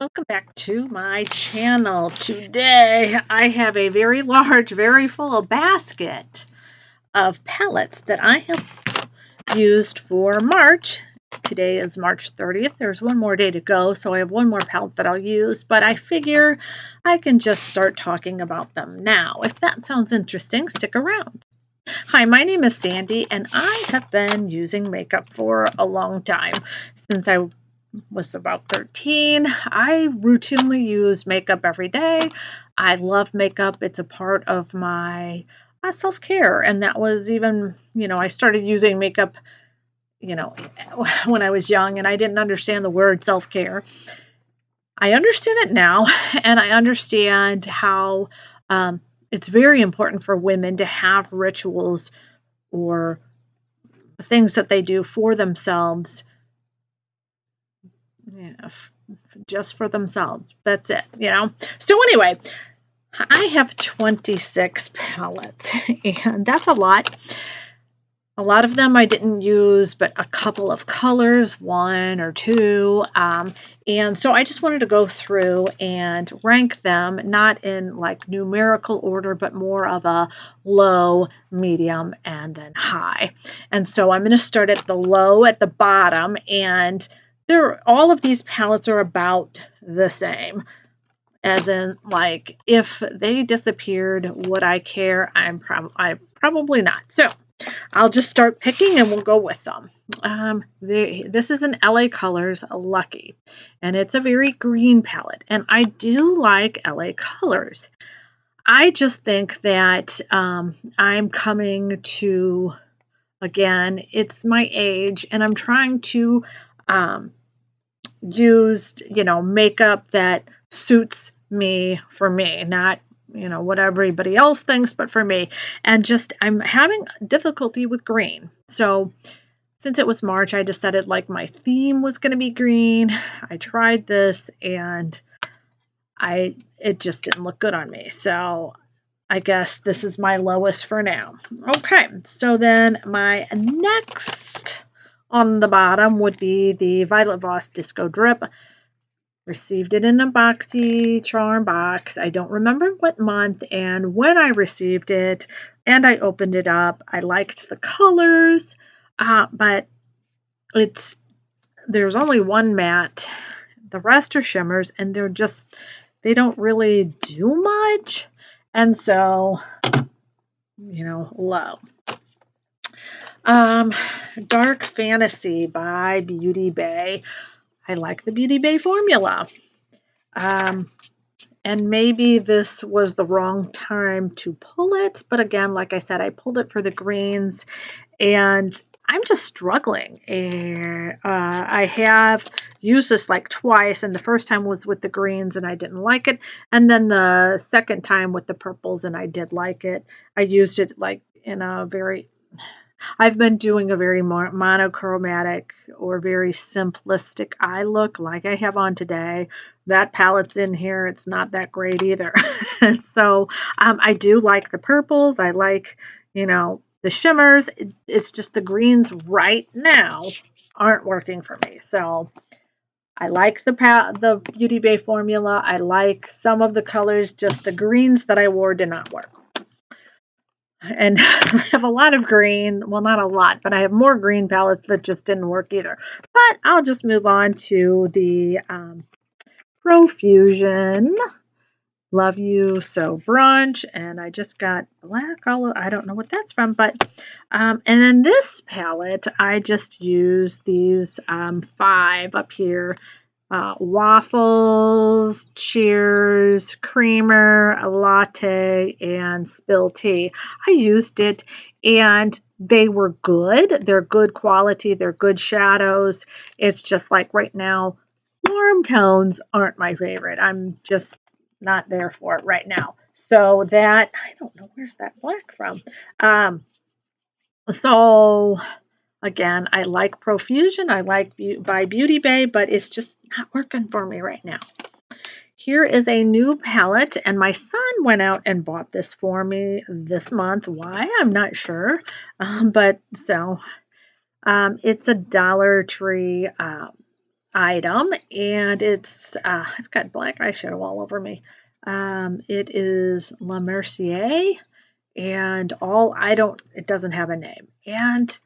Welcome back to my channel. Today I have a very large, very full basket of palettes that I have used for March. Today is March 30th. There's one more day to go, so I have one more palette that I'll use, but I figure I can just start talking about them now. If that sounds interesting, stick around. Hi, my name is Sandy, and I have been using makeup for a long time. Since I was about 13, I routinely use makeup every day. I love makeup. It's a part of my self-care, and that was even, I started using makeup, when I was young, and I didn't understand the word self-care. I understand it now, and I understand how it's very important for women to have rituals or things that they do for themselves, just for themselves. That's it. So anyway, I have 26 palettes, and that's a lot. A lot of them I didn't use, but a couple of colors, one or two. And so I just wanted to go through and rank them, not in like numerical order, but more of a low, medium, and then high. And so I'm going to start at the low at the bottom, and all of these palettes are about the same. As in, like, if they disappeared, would I care? I probably not. So I'll just start picking and we'll go with them. This is an LA Colors Lucky, and it's a very green palette, and I do like LA Colors. I just think that I'm coming to, again, it's my age, and I'm trying to use, makeup that suits me for me, not what everybody else thinks, but for me. And just, I'm having difficulty with green. So since it was March, I decided like my theme was going to be green. I tried this and it just didn't look good on me. So I guess this is my lowest for now. Okay, so then my next on the bottom would be the Violet Voss Disco Drip. Received it in a BoxyCharm box. I don't remember what month and when I received it, and I opened it up. I liked the colors, but there's only one matte. The rest are shimmers, and they don't really do much, and so, low. Dark Fantasy by Beauty Bay. I like the Beauty Bay formula. And maybe this was the wrong time to pull it. But again, like I said, I pulled it for the greens, and I'm just struggling. I have used this like twice, and the first time was with the greens and I didn't like it. And then the second time with the purples, and I did like it. I used it like in I've been doing a very monochromatic or very simplistic eye look like I have on today. That palette's in here. It's not that great either. So I do like the purples. I like, the shimmers. It's just the greens right now aren't working for me. So I like the Beauty Bay formula. I like some of the colors. Just the greens that I wore did not work. And I have a lot of green, well, not a lot, but I have more green palettes that just didn't work either. But I'll just move on to the Profusion Love You So Brunch, and I just got black all, I don't know what that's from, but and then this palette, I just used these 5 up here. Waffles, Cheers, Creamer, a Latte, and Spill Tea. I used it, and they were good. They're good quality. They're good shadows. It's just like right now, warm tones aren't my favorite. I'm just not there for it right now. So that, I don't know, where's that black from? So again, I like Profusion. I like by Beauty Bay, but it's just not working for me right now. Here is a new palette, and my son went out and bought this for me this month. Why? I'm not sure. But so it's a Dollar Tree item, and it's, I've got black eyeshadow all over me. It is La Mercier, and it doesn't have a name. And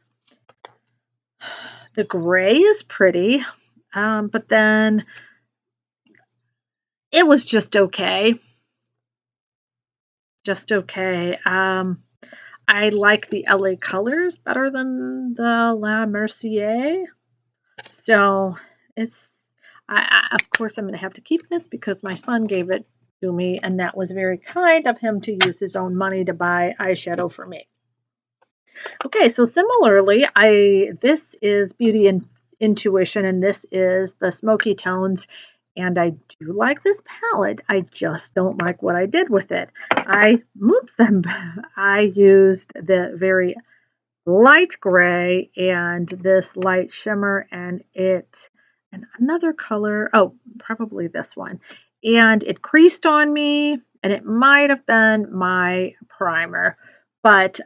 the gray is pretty, but then it was just okay. Just okay. I like the LA colors better than the La Mercier. So it's, of course, I'm going to have to keep this because my son gave it to me, and that was very kind of him to use his own money to buy eyeshadow for me. Okay, so similarly, this is Beauty and Intuition, and this is the Smoky Tones, and I do like this palette. I just don't like what I did with it. I used the very light gray and this light shimmer and another color, oh, probably this one. And it creased on me, and it might have been my primer, but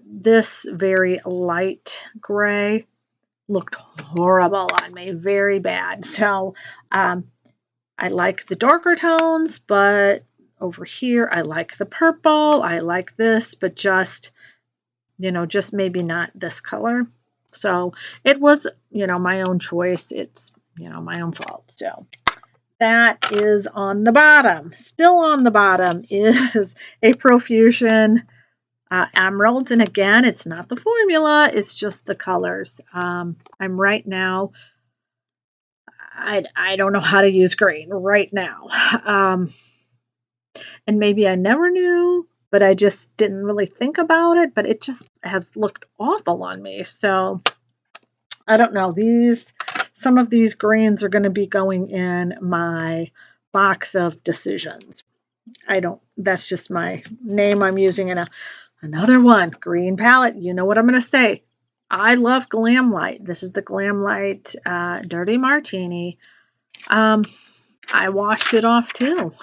this very light gray looked horrible on me, very bad. So I like the darker tones, but over here I like the purple. I like this, but just maybe not this color. So it was, my own choice. It's, my own fault. So that is on the bottom. Still on the bottom is a Profusion Emeralds. And again, it's not the formula, it's just the colors. I'm right now, I don't know how to use green right now. And maybe I never knew, but I just didn't really think about it, but it just has looked awful on me. So I don't know. Some of these greens are going to be going in my box of decisions. That's just my name I'm using in another one, green palette. You know what I'm going to say. I love Glam Light. This is the Glam Light Dirty Martini. I washed it off too.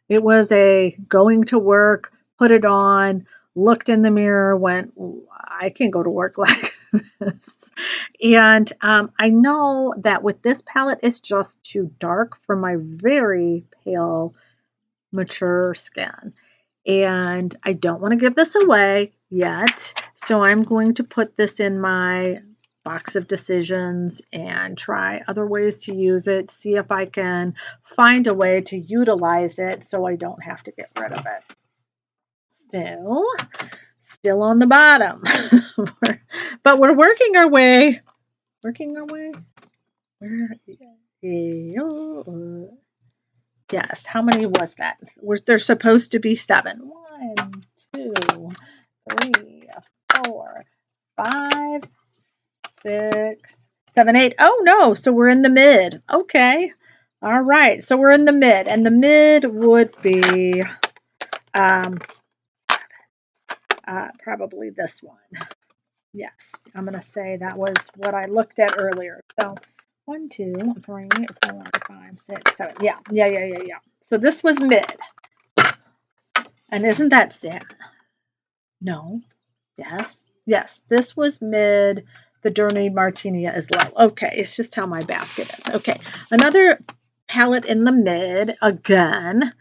It was a going to work, put it on, looked in the mirror, went, I can go to work like this. And I know that with this palette, it's just too dark for my very pale, mature skin. And I don't want to give this away yet. So I'm going to put this in my box of decisions and try other ways to use it, see if I can find a way to utilize it so I don't have to get rid of it. So, still on the bottom. But we're working our way. Where? Yes, how many was that? Was there supposed to be 7? 1, 2, 3, 4, 5, 6, 7, 8. Oh no, so we're in the mid. Okay. All right, so we're in the mid, and the mid would be probably this one. Yes, I'm going to say that was what I looked at earlier. So 1, 2, 3, 4, 5, 6, 7. Yeah. So this was mid. And isn't that sad? No. Yes. This was mid. The Dirty Martini is low. Okay, it's just how my basket is. Okay, another palette in the mid, again,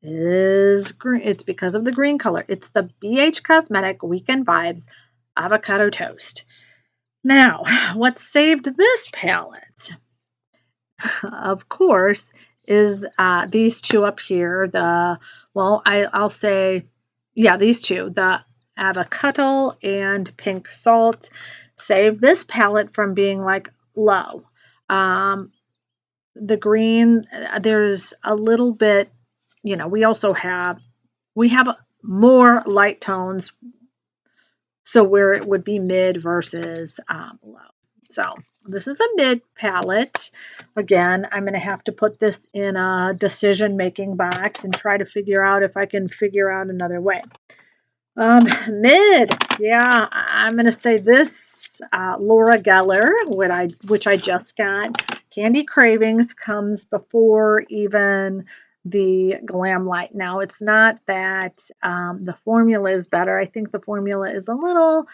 is green. It's because of the green color. It's the BH Cosmetic Weekend Vibes Avocado Toast. Now, what saved this palette, of course, is these two up here. I'll say, yeah, these two, the avocado and pink salt, save this palette from being like low. The green, there's a little bit, we have more light tones, so where it would be mid versus low. So this is a mid palette. Again, I'm going to have to put this in a decision-making box and try to figure out if I can figure out another way. Mid, yeah, I'm going to say this Laura Geller, which I just got. Candy Cravings comes before even the Glam Light. Now, it's not that the formula is better. I think the formula is a little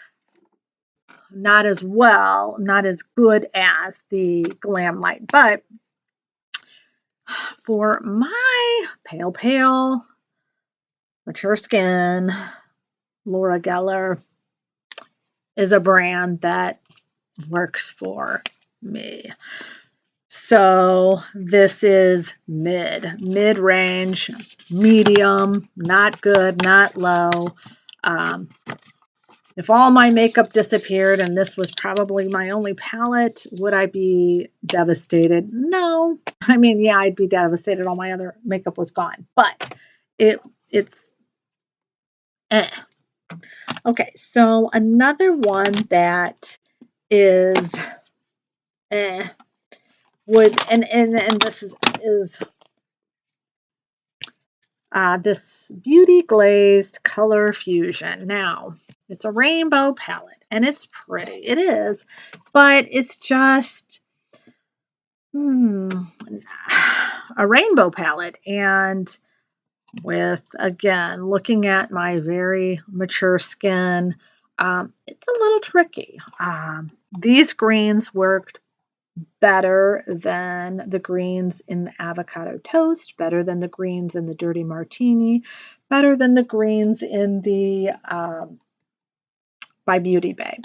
not as well, not as good as the Glam Light. But for my pale, mature skin, Laura Geller is a brand that works for me. So this is mid-range, medium, not good, not low. If all my makeup disappeared and this was probably my only palette, would I be devastated? No. I mean, yeah, I'd be devastated. All my other makeup was gone. But it's eh. Okay, so another one that is would and this is this Beauty Glazed Color Fusion. Now, it's a rainbow palette, and it's pretty. It is, but it's just a rainbow palette. And with, again, looking at my very mature skin, it's a little tricky. These greens worked better than the greens in the avocado toast, better than the greens in the dirty martini, better than the greens in the by Beauty Bay.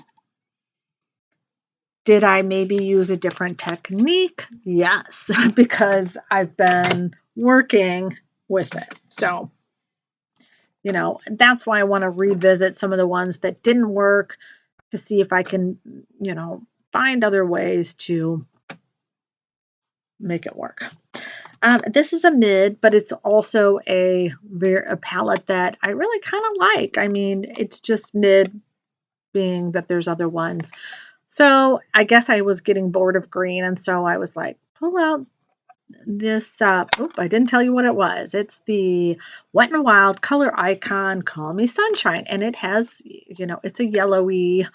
Did I maybe use a different technique? Yes, because I've been working with it. So, you know, that's why I want to revisit some of the ones that didn't work to see if I can, you know, find other ways to make it work. This is a mid, but it's also a palette that I really kind of like. I mean, it's just mid, being that there's other ones. So I guess I was getting bored of green, and so I was like, pull out this. I didn't tell you what it was. It's the Wet n Wild Color Icon Call Me Sunshine, and it has, you know, it's a yellowy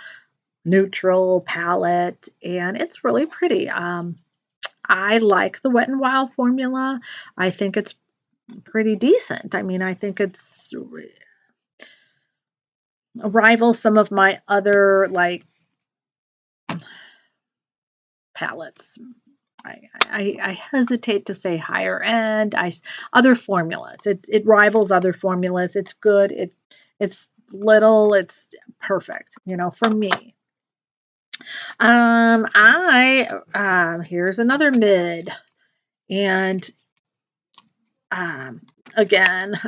neutral palette, and it's really pretty. I like the Wet n Wild formula. I think it's pretty decent. I mean, I think it's rivals some of my other like palettes. I hesitate to say higher end. Other formulas. It rivals other formulas. It's good. It's little. It's perfect. You know, for me. Here's another mid, and again,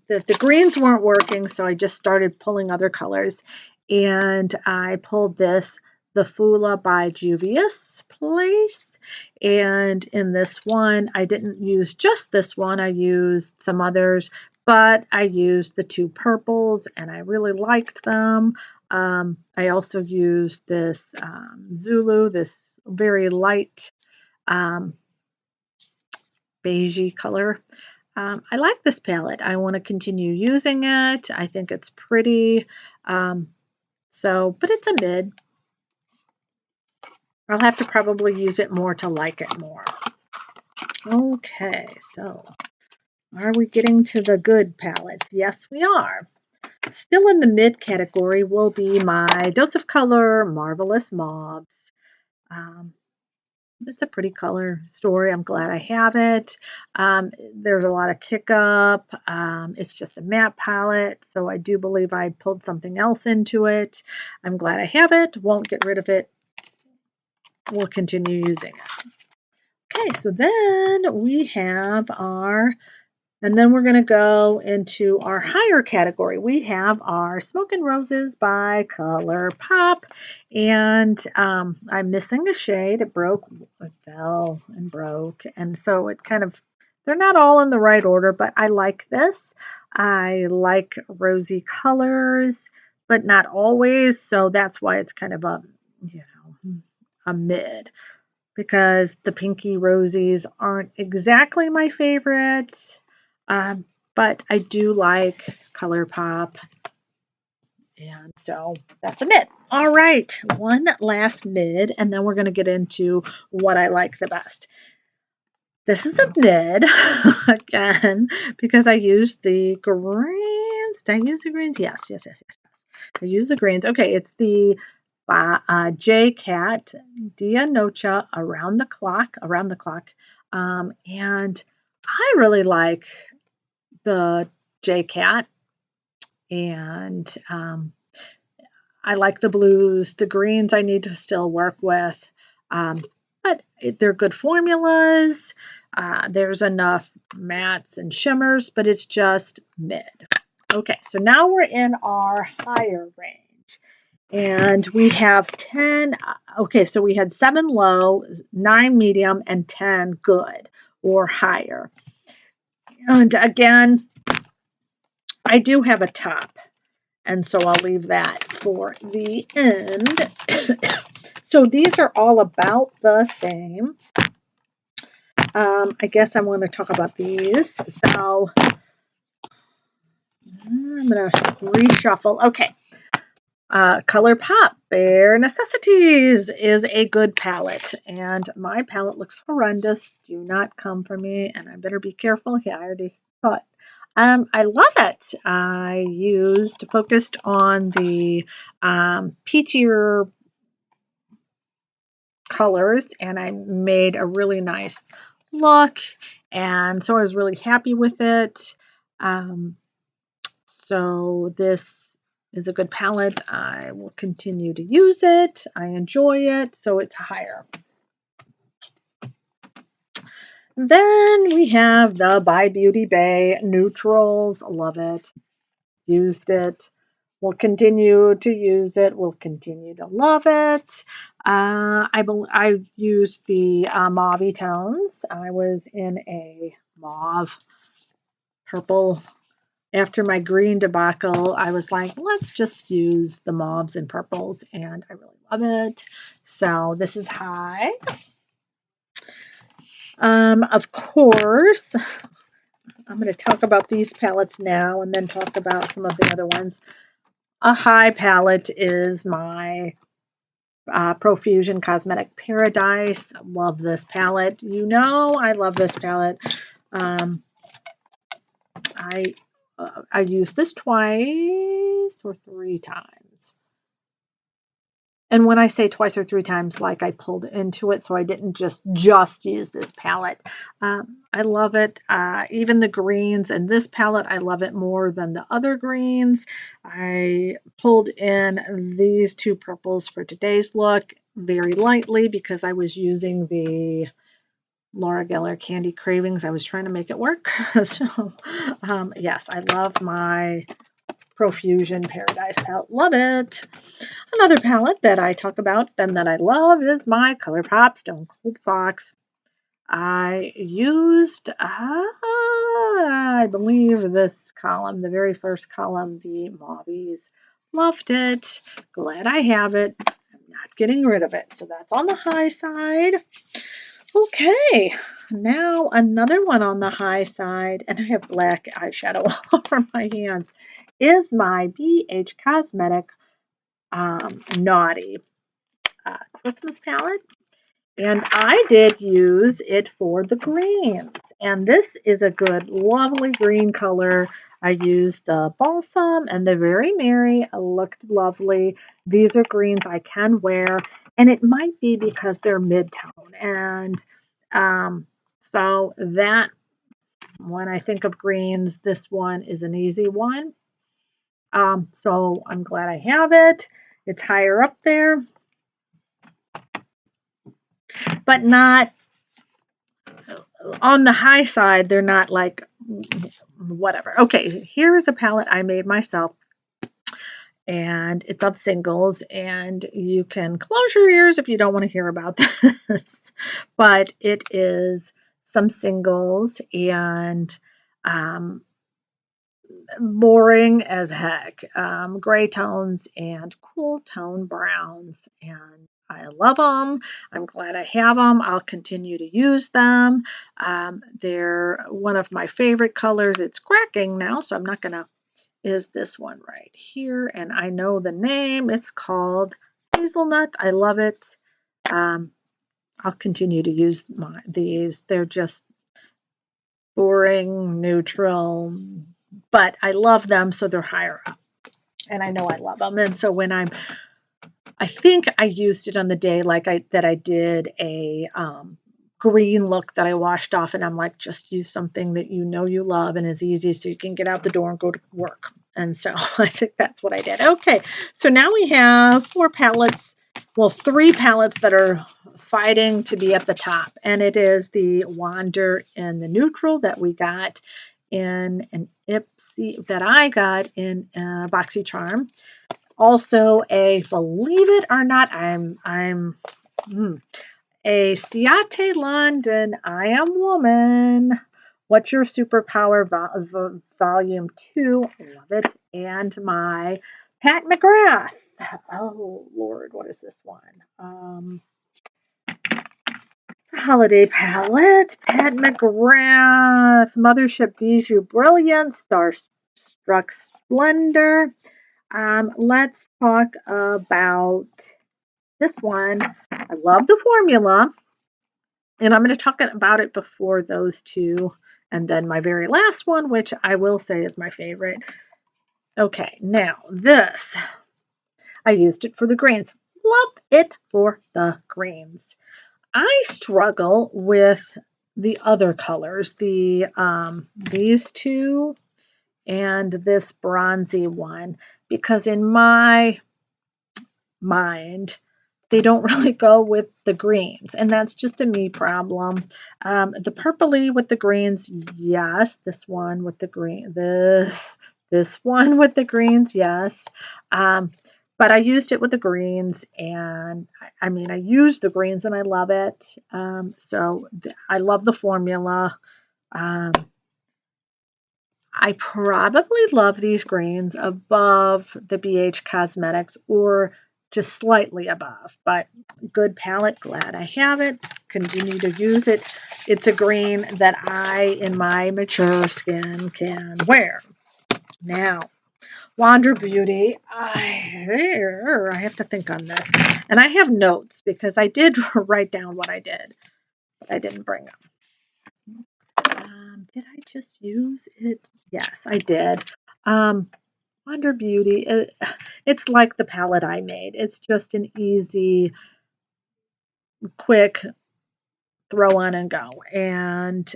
the greens weren't working, so I just started pulling other colors, and I pulled this, the Fula by Juvia's Place. And in this one, I didn't use just this one, I used some others, but I used the two purples, and I really liked them. I also used this Zulu, this very light beigey color. I like this palette. I want to continue using it. I think it's pretty. But it's a mid. I'll have to probably use it more to like it more. Okay, so are we getting to the good palettes? Yes, we are. Still in the mid category will be my Dose of Color Marvelous Mauves. It's a pretty color story. I'm glad I have it. There's a lot of kick up. It's just a matte palette, so I do believe I pulled something else into it. I'm glad I have it. Won't get rid of it. We'll continue using it. Okay, so then we have and then we're going to go into our higher category. We have our Smoke and Roses by ColourPop. And I'm missing a shade. It fell and broke. And so it kind of, they're not all in the right order, but I like this. I like rosy colors, but not always. So that's why it's kind of a mid, because the pinky rosies aren't exactly my favorite. But I do like ColourPop, and so that's a mid. All right, one last mid, and then we're going to get into what I like the best. This is a mid, again, because I used the greens. Did I use the greens? Yes. I use the greens. Okay, it's the J Cat Dia Noche around the clock. And I really like the J Cat, and I like the blues. The greens I need to still work with, um, but they're good formulas. There's enough mattes and shimmers, but it's just mid. Okay, so now we're in our higher range. And we have 10. Okay, so we had 7 low, 9 medium, and 10 good or higher. And again, I do have a top, and so I'll leave that for the end. So these are all about the same. I guess I'm going to talk about these. So I'm going to reshuffle. Okay. ColourPop Bare Necessities is a good palette, and my palette looks horrendous. Do not come for me, and I better be careful. Yeah, I already saw it. I love it. I focused on the peachier colors, and I made a really nice look, and so I was really happy with it. So this is a good palette. I will continue to use it. I enjoy it, so it's higher. Then we have the By Beauty Bay Neutrals. Love it. Used it. We'll continue to use it. We'll continue to love it. I used the mauve tones. I was in a mauve purple. After my green debacle, I was like, let's just use the mauves and purples, and I really love it. So this is high. Of course, I'm going to talk about these palettes now and then talk about some of the other ones. A high palette is my Profusion Cosmetic Paradise. Love this palette. You know I love this palette. I used this twice or 3 times. And when I say twice or 3 times, like I pulled into it, so I didn't just use this palette. I love it. Even the greens in this palette, I love it more than the other greens. I pulled in these 2 purples for today's look very lightly because I was using the Laura Geller Candy Cravings. I was trying to make it work. So, yes, I love my Profusion Paradise palette. Love it. Another palette that I talk about and that I love is my ColourPop Stone Cold Fox. I used, I believe this column, the very first column, the Mauvies. Loved it. Glad I have it. I'm not getting rid of it. So that's on the high side. Okay, now another one on the high side, and I have black eyeshadow all over my hands, is my BH Cosmetic Naughty Christmas palette. And I did use it for the greens. And this is a good, lovely green color. I used the Balsam and the Very Merry. Looked lovely. These are greens I can wear. And it might be because they're mid-tone. And so that, when I think of greens, this one is an easy one. So I'm glad I have it. It's higher up there, but not on the high side. They're not like whatever. Okay, here's a palette I made myself, and it's of singles, and you can close your ears if you don't want to hear about this, but it is some singles, and boring as heck. Gray tones and cool tone browns, and I love them. I'm glad I have them. I'll continue to use them. They're one of my favorite colors. It's cracking now, so I'm not going to, is this one right here, and I know the name. It's called Hazelnut. I love it. I'll continue to use these. They're just boring, neutral, but I love them, so they're higher up. and I know I love them. And so when I think I used it on the day that I did a green look that I washed off, and I'm like, just use something that you know you love and is easy so you can get out the door and go to work. And so I think that's what I did. Okay, so now we have 4 palettes, well, 3 palettes that are fighting to be at the top, and it is the Wander in the neutral that we got in an Ipsy that I got in BoxyCharm. Also, a believe it or not, a Ciate London I Am Woman. What's Your Superpower Volume 2. Love it. And my Pat McGrath. Oh, Lord, what is this one? Holiday palette. Pat McGrath. Mothership Bijou Brilliance. Starstruck Splendor. Let's talk about this one. I love the formula, and I'm going to talk about it before those two, and then my very last one, which I will say is my favorite. Okay, now this, I used it for the greens. Love it for the greens. I struggle with the other colors, these two and this bronzy one, because in my mind, they don't really go with the greens, and that's just a me problem. The purpley with the greens, yes. This one with the green, this one with the greens, yes. But I used it with the greens, and I mean, I use the greens and I love it. So I love the formula. Um, I probably love these greens above the BH Cosmetics, or just slightly above, but good palette. Glad I have it. Continue to use it. It's a green that I, in my mature skin, can wear. Now, Wander Beauty. I have to think on this. And I have notes because I did write down what I did, but I didn't bring them. Did I just use it? Yes, I did. Wander Beauty, it's like the palette I made. It's just an easy, quick throw on and go. And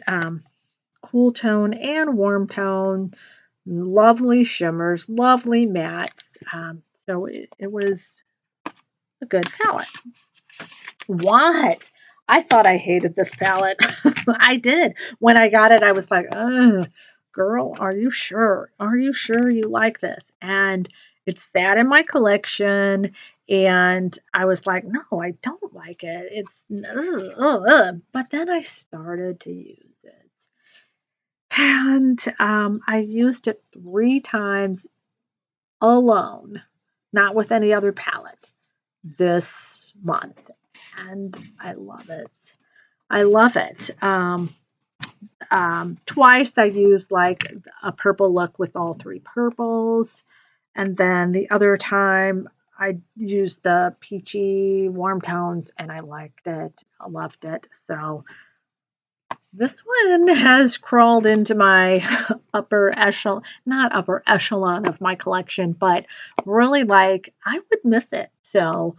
cool tone and warm tone, lovely shimmers, lovely mattes. So it was a good palette. What? I thought I hated this palette. I did. When I got it, I was like, oh, girl, are you sure? Are you sure you like this? And it sat in my collection, and I was like, no, I don't like it. It's, but then I started to use it. And I used it 3 times alone, not with any other palette this month. And I love it. I love it. Twice I used like a purple look with all 3 purples. And then the other time I used the peachy warm tones, and I liked it. I loved it. So this one has crawled into my not upper echelon of my collection, but really like I would miss it. So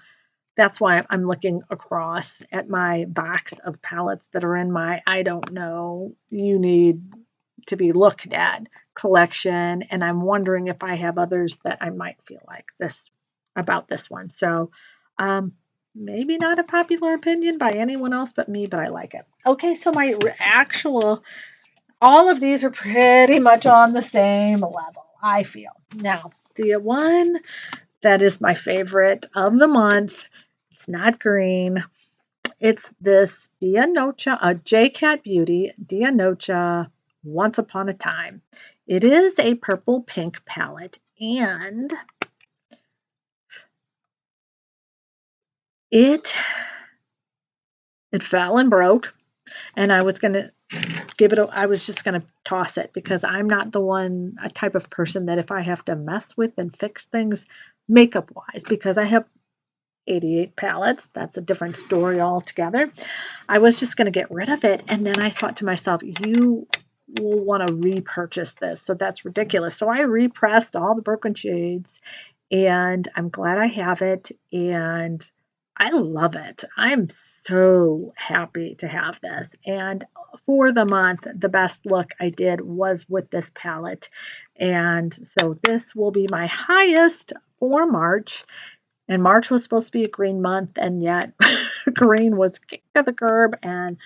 that's why I'm looking across at my box of palettes that are in my I don't know, you need to be looked at collection, and I'm wondering if I have others that I might feel like this about this one. So maybe not a popular opinion by anyone else but me, but I like it. Okay, so my actual, all of these are pretty much on the same level, I feel. Now, the one that is my favorite of the month, it's not green. It's this Dia Noche, a J-Cat Beauty, Dia Noche, Once Upon a Time. It is a purple pink palette, and it fell and broke, and I was going to I was just going to toss it because I'm not a type of person that if I have to mess with and fix things makeup wise, because I have 88 palettes. That's a different story altogether. I was just going to get rid of it. And then I thought to myself, you will want to repurchase this. So that's ridiculous. So I repressed all the broken shades and I'm glad I have it, and I love it. I'm so happy to have this, and for the month, the best look I did was with this palette, and so this will be my highest for March, and March was supposed to be a green month, and yet green was kicked to the curb, and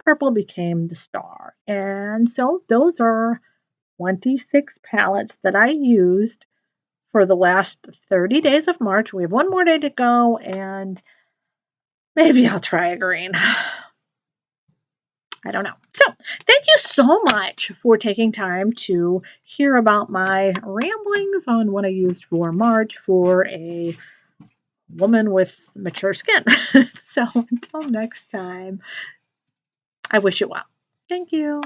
purple became the star, and so those are 26 palettes that I used for the last 30 days of March. We have one more day to go, and maybe I'll try a green. I don't know. So, thank you so much for taking time to hear about my ramblings on what I used for March for a woman with mature skin. So, until next time, I wish you well. Thank you.